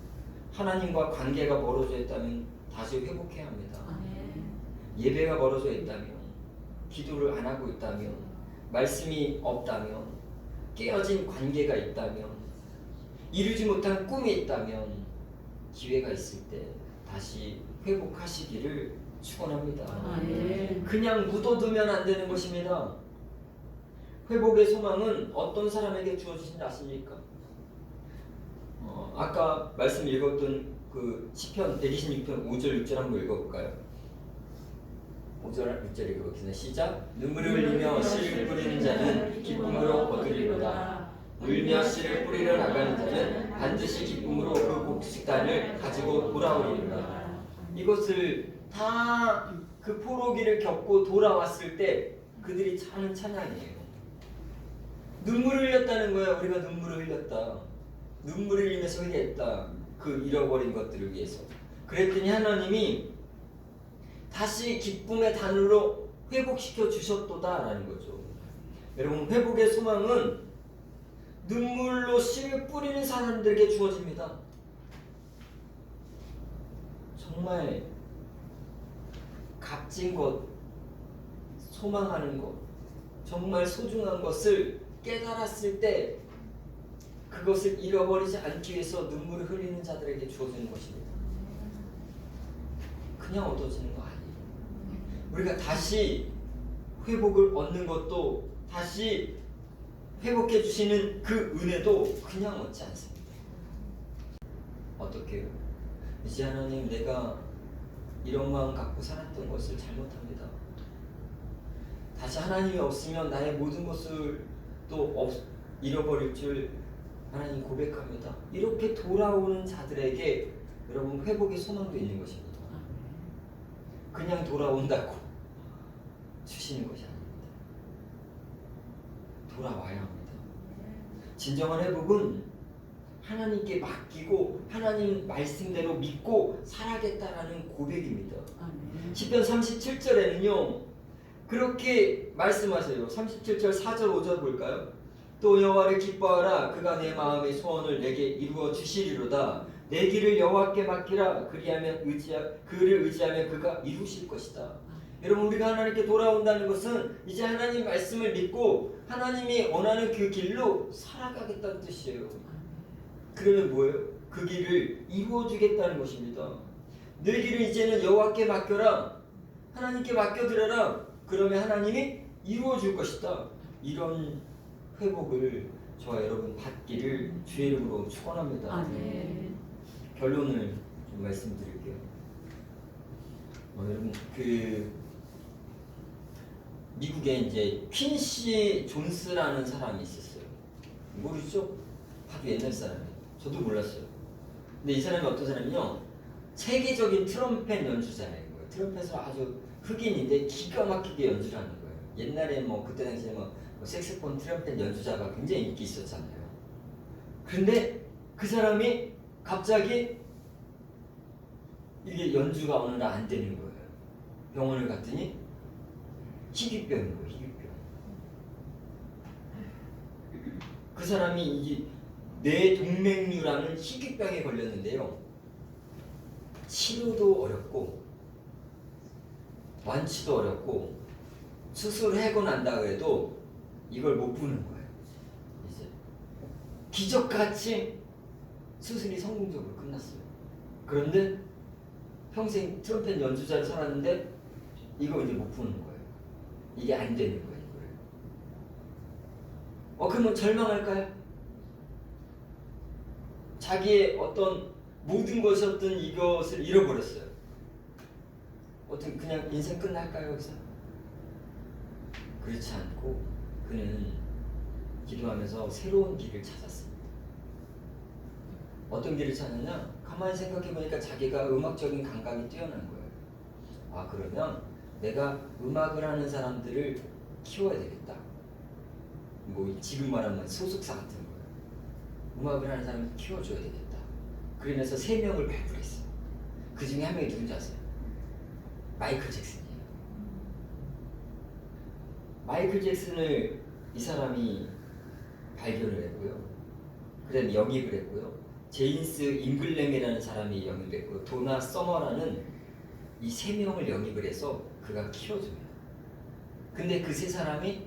하나님과 관계가 멀어져 있다면 다시 회복해야 합니다. 예배가 멀어져 있다면, 기도를 안 하고 있다면, 말씀이 없다면, 깨어진 관계가 있다면, 이루지 못한 꿈이 있다면 기회가 있을 때 다시 회복하시기를 축원합니다. 그냥 묻어두면 안 되는 것입니다. 회복의 소망은 어떤 사람에게 주어지신지 아십니까? 아까 말씀 읽었던 그 시편 126편 5절 6절 한번 읽어볼까요? 5절 6절 읽어보겠습니다. 시작. 눈물을 흘리며 씨를 뿌리는 자는 기쁨으로 거두리로다. 울며 씨를 뿌리러 나가는 자는 반드시 기쁨으로 그 곡식단을 가지고 돌아오리로다. 이것을 다 그 포로기를 겪고 돌아왔을 때 그들이 하는 찬양이에요. 눈물을 흘렸다는 거야. 우리가 눈물을 흘렸다. 눈물을 흘리면서 회개했다. 그 잃어버린 것들을 위해서. 그랬더니 하나님이 다시 기쁨의 단으로 회복시켜 주셨도다라는 거죠. 여러분, 회복의 소망은 눈물로 씨를 뿌리는 사람들에게 주어집니다. 정말 값진 것, 소망하는 것, 정말 소중한 것을 깨달았을 때 그것을 잃어버리지 않기 위해서 눈물을 흘리는 자들에게 주어지는 것입니다. 그냥 얻어지는 거 아니에요. 우리가 다시 회복을 얻는 것도, 다시 회복해 주시는 그 은혜도 그냥 얻지 않습니다. 어떻게요? 이제 하나님, 내가 이런 마음 갖고 살았던 것을 잘못합니다. 다시 하나님이 없으면 나의 모든 것을 또 잃어버릴 줄 하나님 고백합니다. 이렇게 돌아오는 자들에게 여러분 회복의 소망도 있는 것입니다. 그냥 돌아온다고 주시는 것이 아닙니다. 돌아와야 합니다. 진정한 회복은 하나님께 맡기고 하나님 말씀대로 믿고 살아겠다라는 고백입니다. 시편 37절에는요 그렇게 말씀하세요. 37절 4절 5절 볼까요? 또 여호와를 기뻐하라. 그가 내 마음의 소원을 내게 이루어 주시리로다. 내 길을 여호와께 맡기라. 그리하면 그를 의지하면 그가 이루실 것이다. 여러분, 우리가 하나님께 돌아온다는 것은 이제 하나님 말씀을 믿고 하나님이 원하는 그 길로 살아가겠다는 뜻이에요. 그러면 뭐예요? 그 길을 이루어 주겠다는 것입니다. 내 길을 이제는 여호와께 맡겨라. 하나님께 맡겨드려라. 그러면 하나님이 이루어 줄 것이다. 이런 회복을 저와 여러분 받기를 주의 이름으로 축원합니다. 결론을 좀 말씀드릴게요. 여러분, 그 미국에 이제 퀸시 존스라는 사람이 있었어요. 모르죠? 아주 옛날 사람이에요. 저도 몰랐어요. 근데 이 사람이 어떤 사람이요? 세계적인 트럼펫 연주자예요. 트럼펫을 아주 흑인인데 기가 막히게 연주를 하는 거예요. 옛날에 뭐 그때 당시에 뭐 색소폰, 트럼펫 연주자가 굉장히 인기 있었잖아요. 그런데 그 사람이 갑자기 이게 연주가 어느 날 안 되는 거예요. 병원을 갔더니 희귀병인 거예요. 희귀병. 그 사람이 이 뇌동맥류라는 희귀병에 걸렸는데요. 치료도 어렵고 완치도 어렵고 수술하고 난다 해도 이걸 못 푸는 거예요. 이제 기적같이 수술이 성공적으로 끝났어요. 그런데 평생 트럼펫 연주자로 살았는데 이거 이제 못 푸는 거예요. 이게 안 되는 거예요. 이거를. 그러면 절망할까요? 자기의 어떤 모든 것이었던 이것을 잃어버렸어요. 어떤 그냥 인생 끝날까요? 여기서? 그렇지 않고 그는 기도하면서 새로운 길을 찾았습니다. 어떤 길을 찾았냐? 가만히 생각해보니까 자기가 음악적인 감각이 뛰어난 거예요. 그러면 내가 음악을 하는 사람들을 키워야 되겠다. 뭐 지금 말하면 소속사 같은 거예요. 음악을 하는 사람을 키워줘야 되겠다. 그러면서 3명을 발굴했어. 그 중에 한 명이 누군지 아세요? 마이클 잭슨이에요. 마이클 잭슨을 이 사람이 발견을 했고요. 그 다음에 영입을 했고요. 제임스 잉글램이라는 사람이 영입을 했고, 도나 서머라는 이 3명을 영입을 해서 그가 키워줍니다. 근데 그 3사람이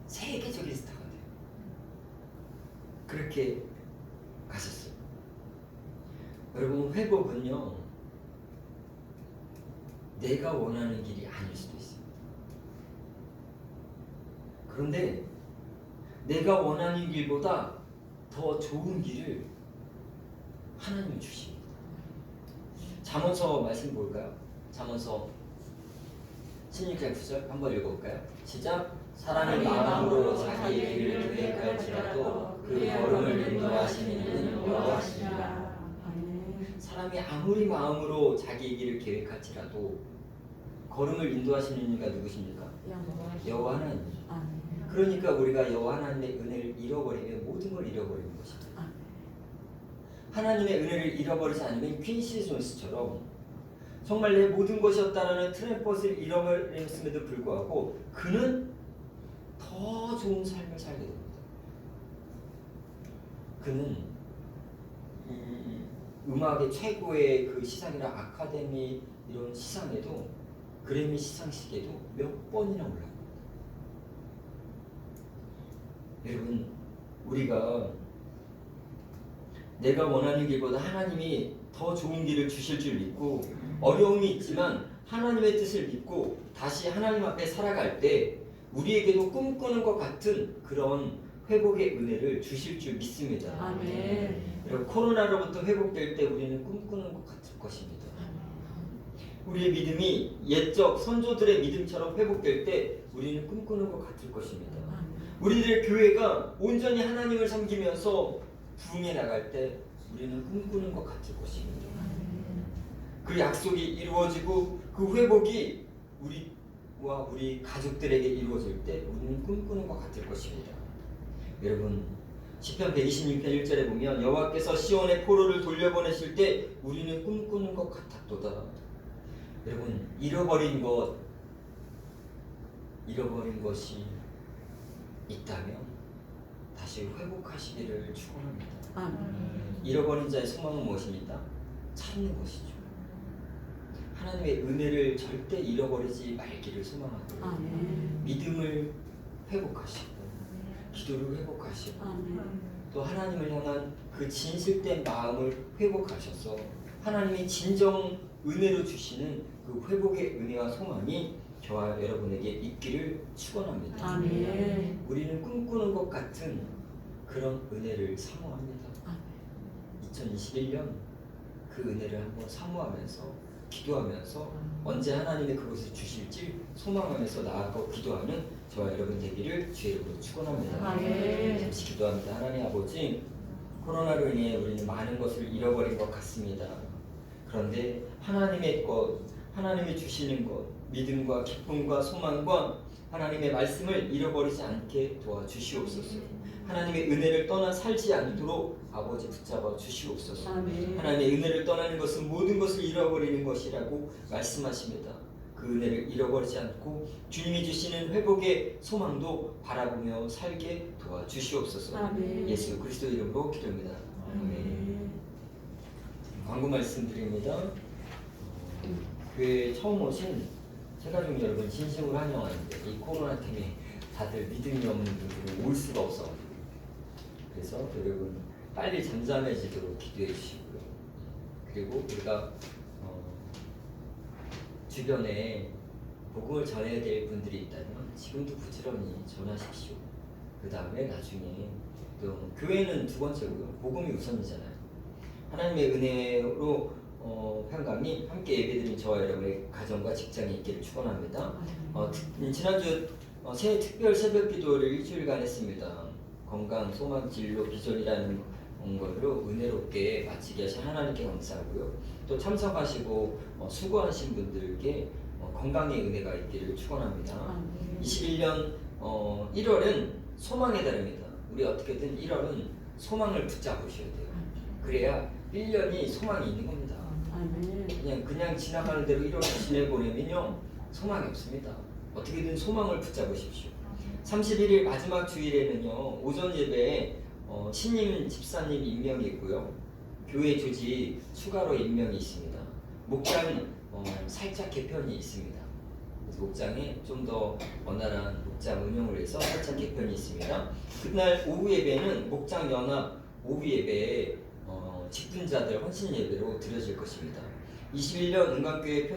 세계적인 스타가 돼요. 그렇게 가셨어요. 여러분, 회복은요, 내가 원하는 길이 아닐 수도 있습니다. 그런데 내가 원하는 길보다 더 좋은 길을 하나님이 주십니다. 잠언서 말씀 볼까요? 잠언서 16장 9절 한번 읽어볼까요? 시작. 사람이 마음으로 자기의 길을 계획할지라도 그 걸음을 인도하시는 이는 여호와시니라. 사람이 아무리 마음으로 자기의 길을 계획할지라도 걸음을 인도하시는 이가 누구십니까? 여호와 하나님. 그러니까 우리가 여호와 하나님의 은혜를 잃어버리면 모든 걸 잃어버리는 것입니다. 하나님의 은혜를 잃어버리지 않으면 퀸시 존스처럼 정말 내 모든 것이었다라는 트램펫을 잃어버렸음에도 불구하고 그는 더 좋은 삶을 살게 됩니다. 그는 음악의 최고의 그 시상이라 아카데미 이런 시상에도, 그래미 시상식에도 몇 번이나 올라갑니다. 여러분, 우리가 내가 원하는 길보다 하나님이 더 좋은 길을 주실 줄 믿고 어려움이 있지만 하나님의 뜻을 믿고 다시 하나님 앞에 살아갈 때 우리에게도 꿈꾸는 것 같은 그런 회복의 은혜를 주실 줄 믿습니다. 아멘. 여러분, 코로나로부터 회복될 때 우리는 꿈꾸는 것 같을 것입니다. 우리의 믿음이 옛적 선조들의 믿음처럼 회복될 때 우리는 꿈꾸는 것 같을 것입니다. 우리들의 교회가 온전히 하나님을 섬기면서 부흥해 나갈 때 우리는 꿈꾸는 것 같을 것입니다. 그 약속이 이루어지고 그 회복이 우리와 우리 가족들에게 이루어질 때 우리는 꿈꾸는 것 같을 것입니다. 여러분, 시편 126편 1절에 보면 여호와께서 시온의 포로를 돌려보내실 때 우리는 꿈꾸는 것 같았도다. 여러분, 잃어버린 것이 있다면 다시 회복하시기를 축원합니다. 잃어버린 자의 소망은 무엇입니까? 찾는 것이죠. 하나님의 은혜를 절대 잃어버리지 말기를 소망하고 믿음을 회복하시고 기도를 회복하시고 또 하나님을 향한 그 진실된 마음을 회복하셔서 하나님이 진정 은혜로 주시는 그 회복의 은혜와 소망이 저와 여러분에게 있기를 축원합니다. 아멘. 우리는 꿈꾸는 것 같은 그런 은혜를 사모합니다. 2021년 그 은혜를 한번 사모하면서 기도하면서 언제 하나님이 그것을 주실지 소망하면서 나아가고 기도하는 저와 여러분 되기를 주의 이름으로 축원합니다. 아멘. 잠시 기도합니다. 하나님 아버지, 코로나로 인해 우리는 많은 것을 잃어버린 것 같습니다. 그런데 하나님의 것, 하나님이 주시는 것, 믿음과 기쁨과 소망과 하나님의 말씀을 잃어버리지 않게 도와주시옵소서. 하나님의 은혜를 떠나 살지 않도록 아버지 붙잡아 주시옵소서. 아멘. 하나님의 은혜를 떠나는 것은 모든 것을 잃어버리는 것이라고 말씀하십니다. 그 은혜를 잃어버리지 않고 주님이 주시는 회복의 소망도 바라보며 살게 도와주시옵소서. 아멘. 예수 그리스도 이름으로 기도합니다. 아멘. 광고 말씀드립니다. 교회에 처음 오신 새가족 여러분 진심으로 환영하는데 이 코로나 때문에 다들 믿음이 없는 분들이 올 수가 없어가지고, 그래서 여러분 빨리 잠잠해지도록 기도해 주시고요. 그리고 우리가 주변에 복음을 전해야 될 분들이 있다면 지금도 부지런히 전하십시오. 그 다음에 나중에 또 교회는 두 번째고요. 복음이 우선이잖아요. 하나님의 은혜로 평강이 함께 예배드린 저와 여러분의 가정과 직장에 있기를 축원합니다. 지난주 새해 특별 새벽 기도를 일주일간 했습니다. 건강, 소망, 진로, 비전이라는 걸로 은혜롭게 마치게 하신 하나님께 감사하고요. 또 참석하시고 수고하신 분들께 건강의 은혜가 있기를 축원합니다. 21년 1월은 소망의 달입니다. 우리 어떻게든 1월은 소망을 붙잡으셔야 돼요. 그래야 1년이 소망이 있는 겁니다. 그냥 지나가는 대로 1월 지내보내면요 소망이 없습니다. 어떻게든 소망을 붙잡으십시오. 31일 마지막 주일에는요 오전 예배에 신임 집사님 임명이 있고요. 교회 조직 추가로 임명이 있습니다. 목장 살짝 개편이 있습니다. 그래서 목장에 좀 더 원활한 목장 운영을 위해서 살짝 개편이 있습니다. 그날 오후 예배는 목장 연합 오후 예배에 직분자들 헌신 예배로 드려질 것입니다. 21년 은광교회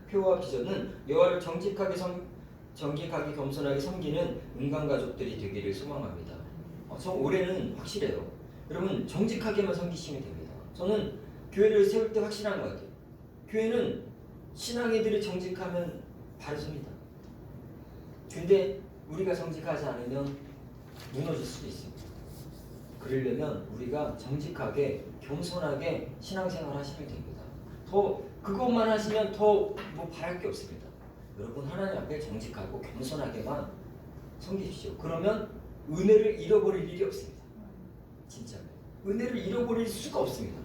표와 비전은 여호와를 정직하게 겸손하게 섬기는 은광 가족들이 되기를 소망합니다. 올해는 확실해요. 여러분 정직하게만 섬기시면 됩니다. 저는 교회를 세울 때 확실한 것 같아요. 교회는 신앙이들이 정직하면 바로 섭니다. 근데 우리가 정직하지 않으면 무너질 수도 있습니다. 그러려면 우리가 정직하게 겸손하게 신앙생활 하시면 됩니다. 더 그것만 하시면 더 뭐 바랄 게 없습니다. 여러분 하나님 앞에 정직하고 겸손하게만 섬기십시오. 그러면 은혜를 잃어버릴 일이 없습니다. 진짜 은혜를 잃어버릴 수가 없습니다.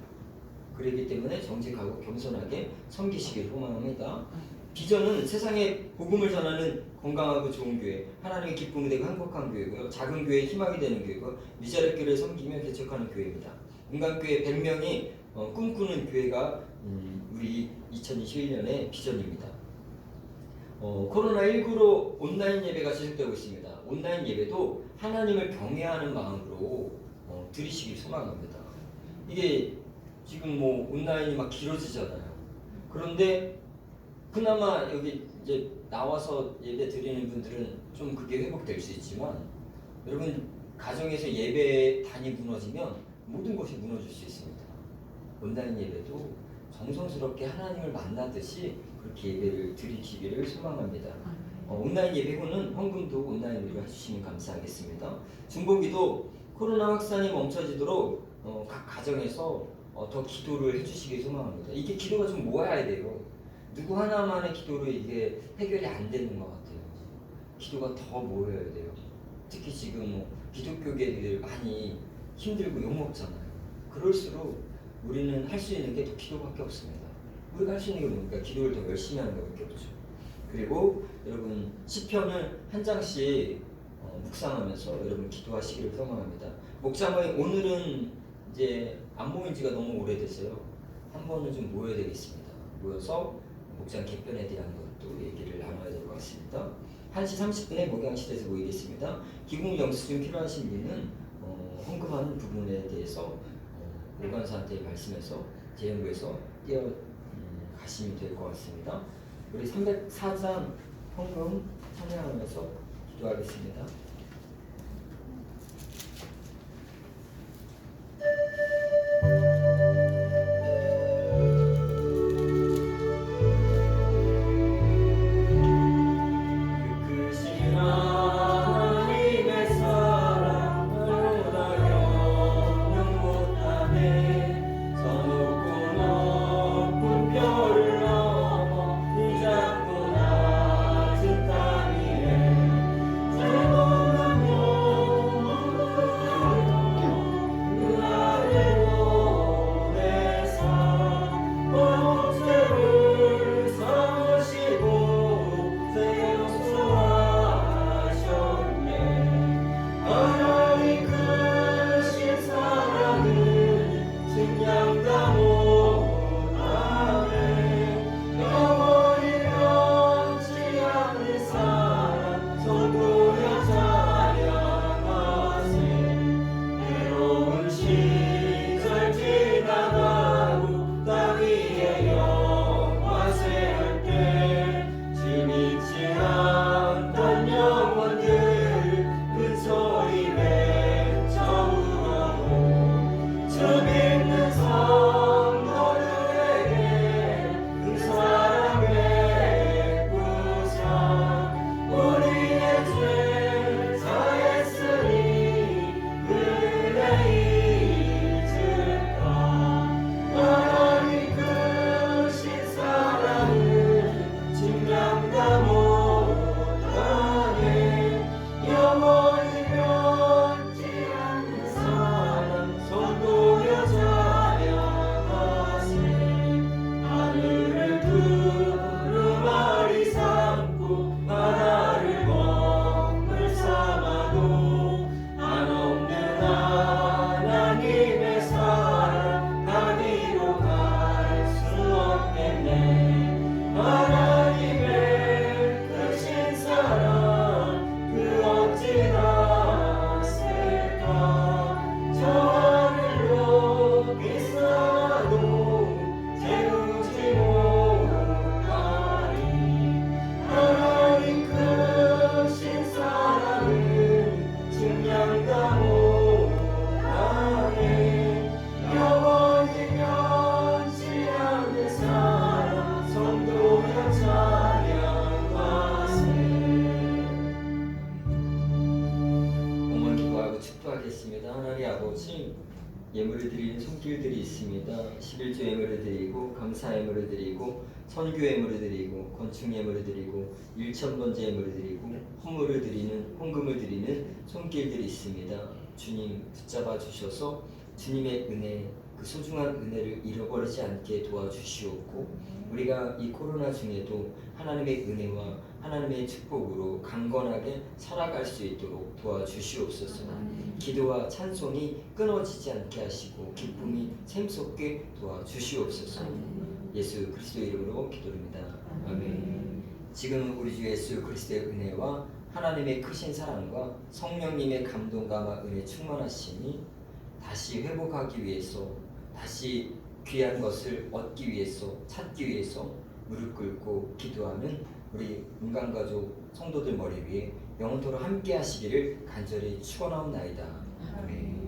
그렇기 때문에 정직하고 겸손하게 섬기시길 소망합니다. 비전은 세상에 복음을 전하는 건강하고 좋은 교회, 하나님의 기쁨이 되고 행복한 교회고요. 작은 교회의 희망이 되는 교회고 미자립 교회를 섬기며 개척하는 교회입니다. 은광교회 100명이 꿈꾸는 교회가 우리 2021년의 비전입니다. 코로나19로 온라인 예배가 지속되고 있습니다. 온라인 예배도 하나님을 경외하는 마음으로 드리시길 소망합니다. 이게 지금 뭐 온라인이 막 길어지잖아요. 그런데 그나마 여기 이제 나와서 예배 드리는 분들은 좀 그게 회복될 수 있지만 여러분 가정에서 예배단이 무너지면 모든 것이 무너질 수 있습니다. 온라인 예배도 정성스럽게 하나님을 만나듯이 그렇게 예배를 드리시기를 소망합니다. 온라인 예배 후는 헌금도 온라인으로 해주시면 감사하겠습니다. 중보기도 코로나 확산이 멈춰지도록 각 가정에서 더 기도를 해주시길 소망합니다. 이게 기도가 좀 모아야 돼요. 누구 하나만의 기도로 이게 해결이 안 되는 것 같아요. 기도가 더 모여야 돼요. 특히 지금 뭐 기독교계들 많이 힘들고 욕먹잖아요. 그럴수록 우리는 할 수 있는 게 더 기도밖에 없습니다. 우리가 할 수 있는 게 뭡니까? 기도를 더 열심히 하는 것밖에 없죠. 그리고 여러분 시편을 한 장씩 묵상하면서 여러분 기도하시기를 소망합니다. 목장의 오늘은 이제 안 모인 지가 너무 오래돼서요. 한 번은 좀 모여야 되겠습니다. 모여서 목장 개편에 대한 것도 얘기를 나눠야 될 것 같습니다. 1시 30분에 목양실에서 모이겠습니다. 기금 영수증 필요하신 분은 헌금하는 부분에 대해서 오간사한테 말씀해서 재연구해서 가시면 될 것 같습니다. 우리 304장 헌금 찬양하면서 기도하겠습니다. 오 기도합니다. 하나님 아버지, 예물을 드리는 손길들이 있습니다. 11조 예물을 드리고 감사 예물을 드리고 선교 예물을 드리고 건축 예물을 드리고 1,000번째 예물을 드리고 헌물을 드리는 헌금을 드리는 손길들이 있습니다. 주님 붙잡아 주셔서 주님의 은혜, 그 소중한 은혜를 잃어버리지 않게 도와주시옵고, 우리가 이 코로나 중에도 하나님의 은혜와 하나님의 축복으로 강건하게 살아갈 수 있도록 도와주시옵소서. 기도와 찬송이 끊어지지 않게 하시고 기쁨이 샘솟게 도와주시옵소서. 예수 그리스도의 이름으로 기도합니다. 아멘. 지금 우리 주 예수 그리스도의 은혜와 하나님의 크신 사랑과 성령님의 감동감과 은혜 충만하시니 다시 회복하기 위해서, 다시 귀한 것을 얻기 위해서, 찾기 위해서 무릎 꿇고 기도하는 우리 문간가족 성도들 머리 위에 영원토록 함께 하시기를 간절히 축원하옵나이다. 아멘.